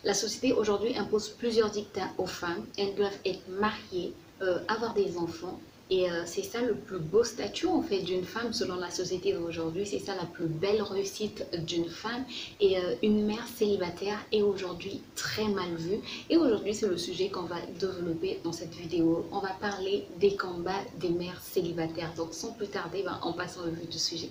La société aujourd'hui impose plusieurs dictats aux femmes. Elles doivent être mariées, avoir des enfants. Et c'est ça le plus beau statut en fait d'une femme selon la société d'aujourd'hui. C'est ça la plus belle réussite d'une femme. Et une mère célibataire est aujourd'hui très mal vue. Et aujourd'hui, c'est le sujet qu'on va développer dans cette vidéo. On va parler des combats des mères célibataires. Donc sans plus tarder, on passe en revue du sujet.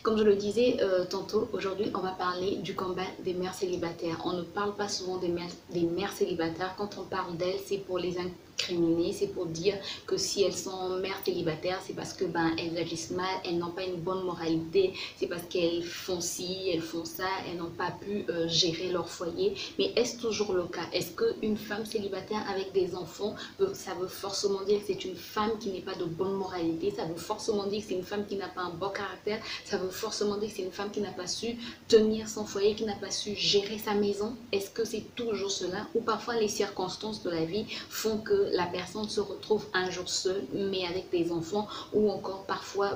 Comme je le disais tantôt, aujourd'hui, on va parler du combat des mères célibataires. On ne parle pas souvent des mères célibataires. Quand on parle d'elles, c'est pour les incriminer, c'est pour dire que si elles sont mères célibataires, c'est parce que elles agissent mal, elles n'ont pas une bonne moralité, c'est parce qu'elles font ci, elles font ça, elles n'ont pas pu gérer leur foyer. Mais est-ce toujours le cas? Est-ce qu'une femme célibataire avec des enfants, ça veut forcément dire que c'est une femme qui n'est pas de bonne moralité? Ça veut forcément dire que c'est une femme qui n'a pas un bon caractère? Ça veut forcément dire que c'est une femme qui n'a pas su tenir son foyer, qui n'a pas su gérer sa maison? Est-ce que c'est toujours cela? Ou parfois les circonstances de la vie font que la personne se retrouve un jour seule, mais avec des enfants, ou encore parfois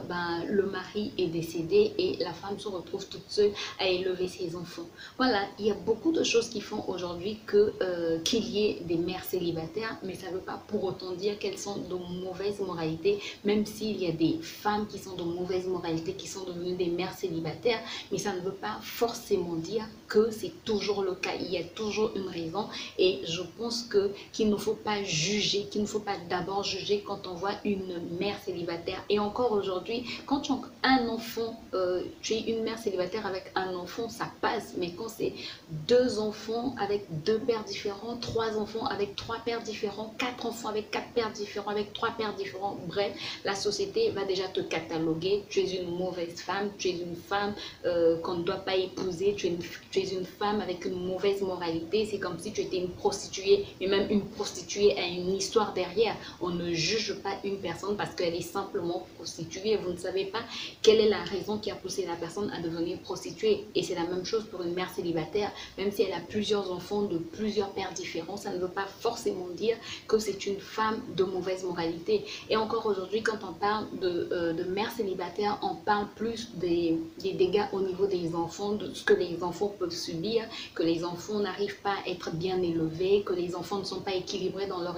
le mari est décédé et la femme se retrouve toute seule à élever ses enfants. Voilà, il y a beaucoup de choses qui font aujourd'hui qu'il y ait des mères célibataires, mais ça ne veut pas pour autant dire qu'elles sont de mauvaise moralité, même s'il y a des femmes qui sont de mauvaise moralité, qui sont devenues des mères célibataires, mais ça ne veut pas forcément dire que c'est toujours le cas. Il y a toujours une raison et je pense qu'il ne faut pas juger, qu'il ne faut pas d'abord juger quand on voit une mère célibataire. Et encore aujourd'hui, quand tu as un enfant, tu es une mère célibataire avec un enfant, ça passe, mais quand c'est deux enfants avec deux pères différents, trois enfants avec trois pères différents, quatre enfants avec quatre pères différents, avec trois pères différents, bref, la société va déjà te cataloguer. Tu es une mauvaise femme, tu es une femme qu'on ne doit pas épouser, tu es une femme avec une mauvaise moralité. C'est comme si tu étais une prostituée, mais même une prostituée a une histoire derrière. On ne juge pas une personne parce qu'elle est simplement prostituée. Vous ne savez pas quelle est la raison qui a poussé la personne à devenir prostituée. Et c'est la même chose pour une mère célibataire. Même si elle a plusieurs enfants de plusieurs pères différents, ça ne veut pas forcément dire que c'est une femme de mauvaise moralité. Et encore aujourd'hui, quand on parle de mère célibataire, on parle plus des dégâts au niveau des enfants, de ce que les enfants peuvent subir, que les enfants n'arrivent pas à être bien élevés, que les enfants ne sont pas équilibrés dans leur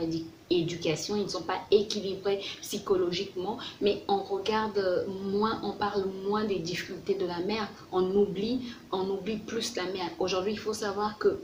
éducation, ils ne sont pas équilibrés psychologiquement, mais on regarde moins, on parle moins des difficultés de la mère, on oublie plus la mère. Aujourd'hui, il faut savoir que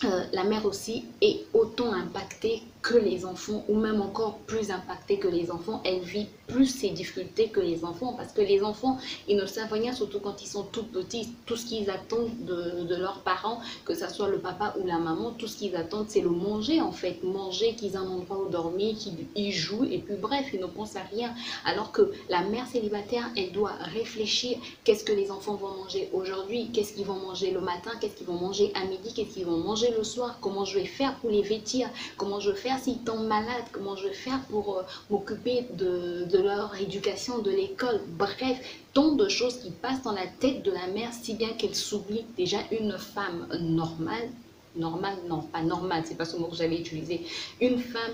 la mère aussi est autant impactée que les enfants, ou même encore plus impactée que les enfants. Elle vit plus ces difficultés que les enfants, parce que les enfants, ils ne savent rien, surtout quand ils sont tout petits. Tout ce qu'ils attendent de leurs parents, que ce soit le papa ou la maman, tout ce qu'ils attendent, c'est le manger en fait. Manger, qu'ils aient un endroit où dormir, qu'ils jouent, et puis bref, ils ne pensent à rien. Alors que la mère célibataire, elle doit réfléchir, qu'est-ce que les enfants vont manger aujourd'hui, qu'est-ce qu'ils vont manger le matin, qu'est-ce qu'ils vont manger à midi, qu'est-ce qu'ils vont manger le soir, comment je vais faire pour les vêtir, comment je vais faire s'ils tombent malades, comment je vais faire pour m'occuper de leur éducation, de l'école. Bref, tant de choses qui passent dans la tête de la mère, si bien qu'elle s'oublie. Déjà, une femme normale, non, pas normale, c'est pas ce mot que j'allais utiliser, une femme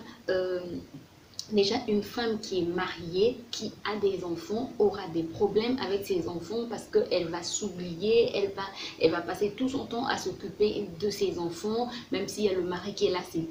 déjà, une femme qui est mariée, qui a des enfants, aura des problèmes avec ses enfants parce qu'elle va s'oublier, elle va passer tout son temps à s'occuper de ses enfants, même s'il y a le mari qui est là, c'est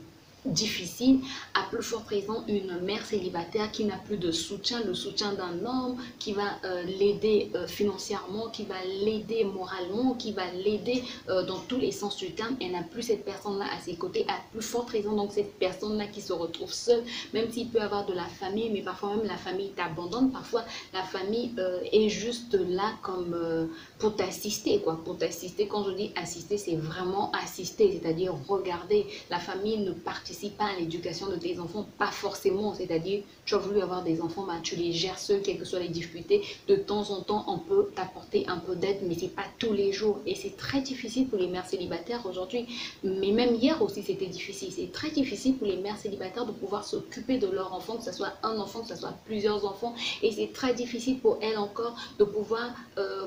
difficile. À plus fort raison, une mère célibataire qui n'a plus de soutien, le soutien d'un homme qui va l'aider financièrement, qui va l'aider moralement, qui va l'aider dans tous les sens du terme. Elle n'a plus cette personne-là à ses côtés, à plus forte raison, donc cette personne-là qui se retrouve seule, même s'il peut avoir de la famille, mais parfois même la famille t'abandonne, parfois la famille est juste là comme pour t'assister, quoi, pour t'assister. Quand je dis assister, c'est vraiment assister, c'est-à-dire regarder. La famille ne participe pas à l'éducation de tes enfants, pas forcément, c'est-à-dire tu as voulu avoir des enfants, tu les gères seul, quelles que soient les difficultés. De temps en temps, on peut t'apporter un peu d'aide, mais c'est pas tous les jours. Et c'est très difficile pour les mères célibataires aujourd'hui, mais même hier aussi c'était difficile. C'est très difficile pour les mères célibataires de pouvoir s'occuper de leur enfant, que ce soit un enfant, que ce soit plusieurs enfants. Et c'est très difficile pour elles encore de pouvoir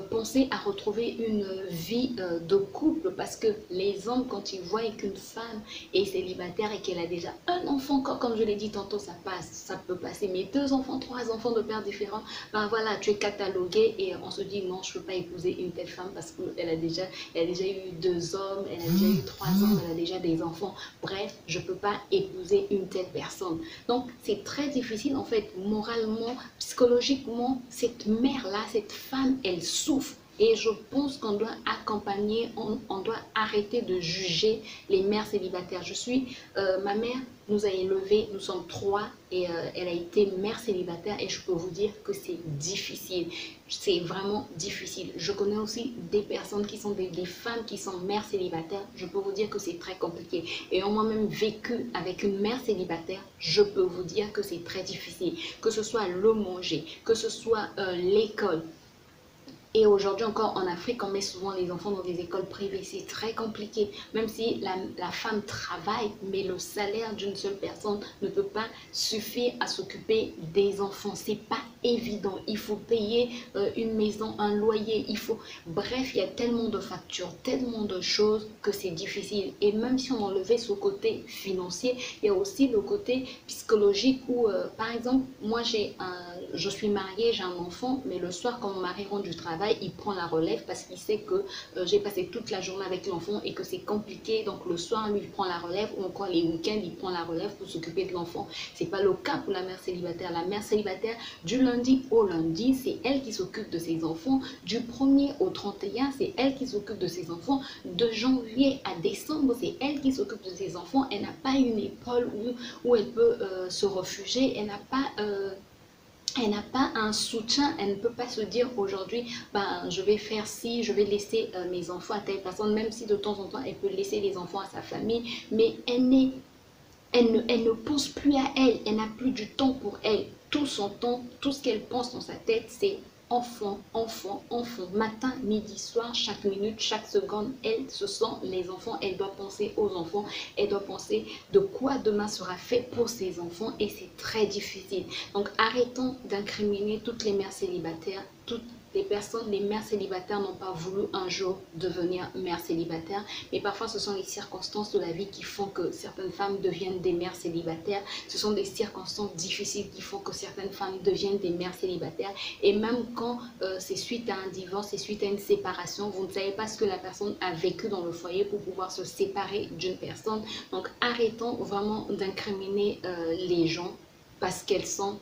penser à retrouver une vie de couple, parce que les hommes, quand ils voient qu'une femme est célibataire et qu'elle qu'elle a déjà un enfant, comme je l'ai dit tantôt, ça passe, ça peut passer, mais 2 enfants, 3 enfants de pères différents, ben voilà, tu es catalogué et on se dit non, je ne peux pas épouser une telle femme parce qu'elle a déjà, eu 2 hommes, elle a déjà eu 3 hommes, elle a déjà des enfants. Bref, je ne peux pas épouser une telle personne. Donc, c'est très difficile en fait, moralement, psychologiquement, cette mère-là, cette femme, elle souffre. Et je pense qu'on doit accompagner, on doit arrêter de juger les mères célibataires. Ma mère nous a élevés, nous sommes 3 et elle a été mère célibataire et je peux vous dire que c'est difficile. C'est vraiment difficile. Je connais aussi des personnes qui sont des femmes qui sont mères célibataires. Je peux vous dire que c'est très compliqué. Et on moi-même vécu avec une mère célibataire, je peux vous dire que c'est très difficile. Que ce soit le manger, que ce soit l'école. Et aujourd'hui encore en Afrique, on met souvent les enfants dans des écoles privées. C'est très compliqué. Même si la femme travaille, mais le salaire d'une seule personne ne peut pas suffire à s'occuper des enfants. C'est pas évident. Il faut payer une maison, un loyer. Bref, il y a tellement de factures, tellement de choses que c'est difficile. Et même si on enlevait ce côté financier, il y a aussi le côté psychologique où, par exemple, moi je suis mariée, j'ai un enfant, mais le soir quand mon mari rentre du travail, il prend la relève parce qu'il sait que j'ai passé toute la journée avec l'enfant et que c'est compliqué. Donc le soir, lui, il prend la relève ou encore les week-ends, il prend la relève pour s'occuper de l'enfant. C'est pas le cas pour la mère célibataire. La mère célibataire, du lundi au lundi, c'est elle qui s'occupe de ses enfants. Du 1er au 31, c'est elle qui s'occupe de ses enfants. De janvier à décembre, c'est elle qui s'occupe de ses enfants. Elle n'a pas une épaule où elle peut se réfugier. Elle n'a pas un soutien, elle ne peut pas se dire aujourd'hui, ben, je vais faire ci, je vais laisser mes enfants à telle personne, même si de temps en temps elle peut laisser les enfants à sa famille, mais elle ne pense plus à elle, elle n'a plus du temps pour elle. Tout son temps, tout ce qu'elle pense dans sa tête, c'est enfant, enfant, enfant. Matin, midi, soir, chaque minute, chaque seconde, elle, ce sont les enfants. Elle doit penser aux enfants. Elle doit penser de quoi demain sera fait pour ses enfants et c'est très difficile. Donc arrêtons d'incriminer toutes les mères célibataires, toutes les mères célibataires n'ont pas voulu un jour devenir mères célibataires, mais parfois ce sont les circonstances de la vie qui font que certaines femmes deviennent des mères célibataires. Ce sont des circonstances difficiles qui font que certaines femmes deviennent des mères célibataires. Et même quand c'est suite à un divorce, c'est suite à une séparation, vous ne savez pas ce que la personne a vécu dans le foyer pour pouvoir se séparer d'une personne. Donc arrêtons vraiment d'incriminer les gens parce qu'elles sont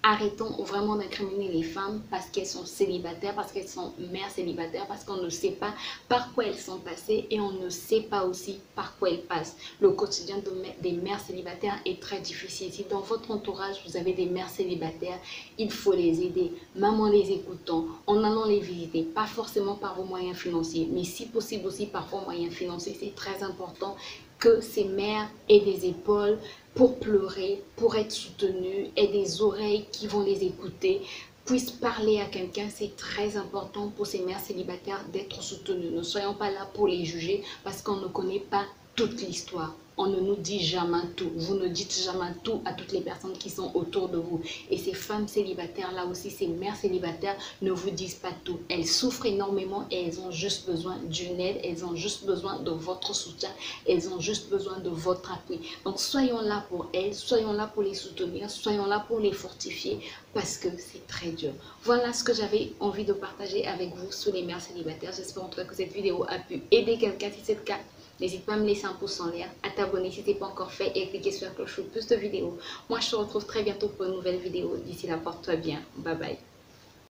arrêtons vraiment d'incriminer les femmes parce qu'elles sont célibataires, parce qu'elles sont mères célibataires, parce qu'on ne sait pas par quoi elles sont passées et on ne sait pas aussi par quoi elles passent. Le quotidien des mères célibataires est très difficile. Si dans votre entourage, vous avez des mères célibataires, il faut les aider, même en les écoutant, en allant les visiter, pas forcément par vos moyens financiers, mais si possible aussi par vos moyens financiers. C'est très important que ces mères aient des épaules pour pleurer, pour être soutenues, et des oreilles qui vont les écouter, puissent parler à quelqu'un. C'est très important pour ces mères célibataires d'être soutenues. Ne soyons pas là pour les juger parce qu'on ne connaît pas toute l'histoire. On ne nous dit jamais tout. Vous ne dites jamais tout à toutes les personnes qui sont autour de vous. Et ces femmes célibataires là aussi, ces mères célibataires ne vous disent pas tout. Elles souffrent énormément et elles ont juste besoin d'une aide. Elles ont juste besoin de votre soutien. Elles ont juste besoin de votre appui. Donc soyons là pour elles, soyons là pour les soutenir, soyons là pour les fortifier parce que c'est très dur. Voilà ce que j'avais envie de partager avec vous sur les mères célibataires. J'espère en tout cas que cette vidéo a pu aider quelqu'un. Si c'est le cas, n'hésite pas à me laisser un pouce en l'air, à t'abonner si ce n'est pas encore fait et à cliquer sur la cloche pour plus de vidéos. Moi, je te retrouve très bientôt pour une nouvelle vidéo. D'ici là, porte-toi bien. Bye bye.